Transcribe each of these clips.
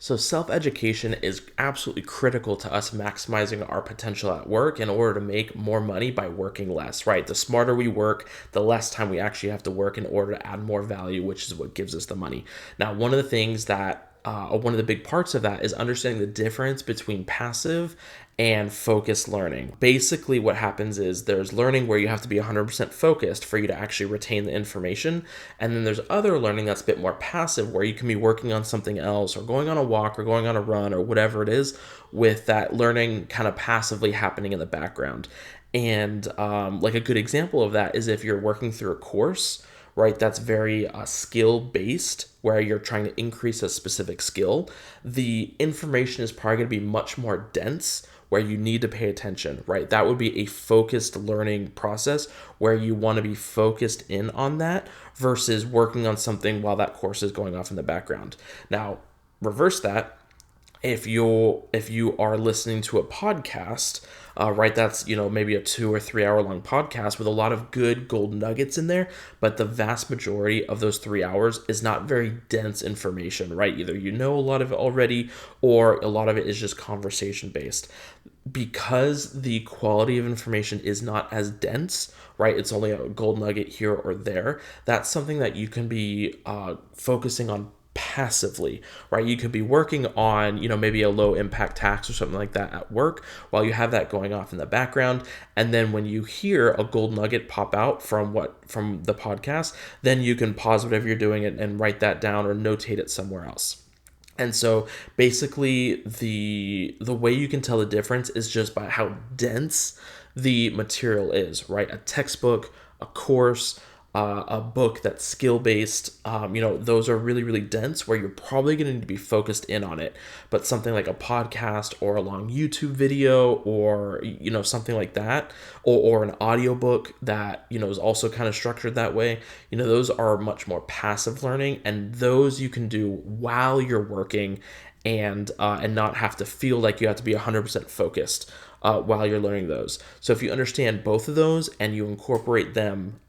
So self-education is absolutely critical to us maximizing our potential at work in order to make more money by working less, right? The smarter we work, the less time we actually have to work in order to add more value, which is what gives us the money. Now, one of the things that one of the big parts of that is understanding the difference between passive and focused learning. Basically, what happens is there's learning where you have to be 100% focused for you to actually retain the information. And then there's other learning that's a bit more passive where you can be working on something else or going on a walk or going on a run or whatever it is, with that learning kind of passively happening in the background. And like a good example of that is if you're working through a course, right, that's very skill based, where you're trying to increase a specific skill, the information is probably going to be much more dense, where you need to pay attention, right? That would be a focused learning process where you want to be focused in on that versus working on something while that course is going off in the background. Now, reverse that. If you are listening to a podcast, right, that's maybe a 2 or 3 hour long podcast with a lot of good gold nuggets in there, but the vast majority of those 3 hours is not very dense information, right? Either a lot of it already, or a lot of it is just conversation based. Because the quality of information is not as dense, right? It's only a gold nugget here or there. That's something that you can be focusing on passively, right? You could be working on, maybe a low impact tax or something like that at work while you have that going off in the background. And then when you hear a gold nugget pop out from the podcast, then you can pause whatever you're doing and write that down or notate it somewhere else. And so basically the way you can tell the difference is just by how dense the material is, right? A textbook, a course, a book that's skill-based, those are really, really dense where you're probably going to need to be focused in on it. But something like a podcast or a long YouTube video or, something like that, or an audiobook that, is also kind of structured that way, those are much more passive learning, and those you can do while you're working and not have to feel like you have to be 100% focused while you're learning those. So if you understand both of those and you incorporate them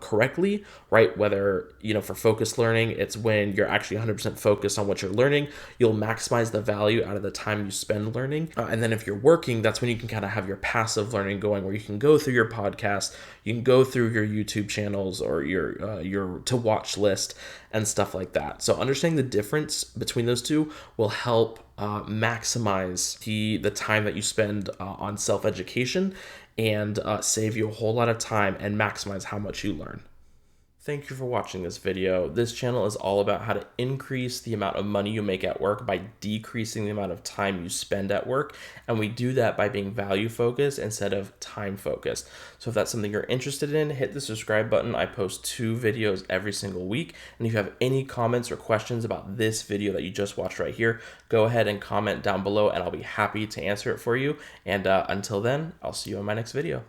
correctly, right? Whether, for focused learning, it's when you're actually 100% focused on what you're learning, you'll maximize the value out of the time you spend learning. And then if you're working, that's when you can kind of have your passive learning going, where you can go through your podcast, you can go through your YouTube channels or your to watch list and stuff like that. So understanding the difference between those two will help maximize the time that you spend on self-education and save you a whole lot of time and maximize how much you learn. Thank you for watching this video. This channel is all about how to increase the amount of money you make at work by decreasing the amount of time you spend at work. And we do that by being value focused instead of time focused. So if that's something you're interested in, hit the subscribe button. I post 2 videos every single week. And if you have any comments or questions about this video that you just watched right here, go ahead and comment down below and I'll be happy to answer it for you. And until then, I'll see you in my next video.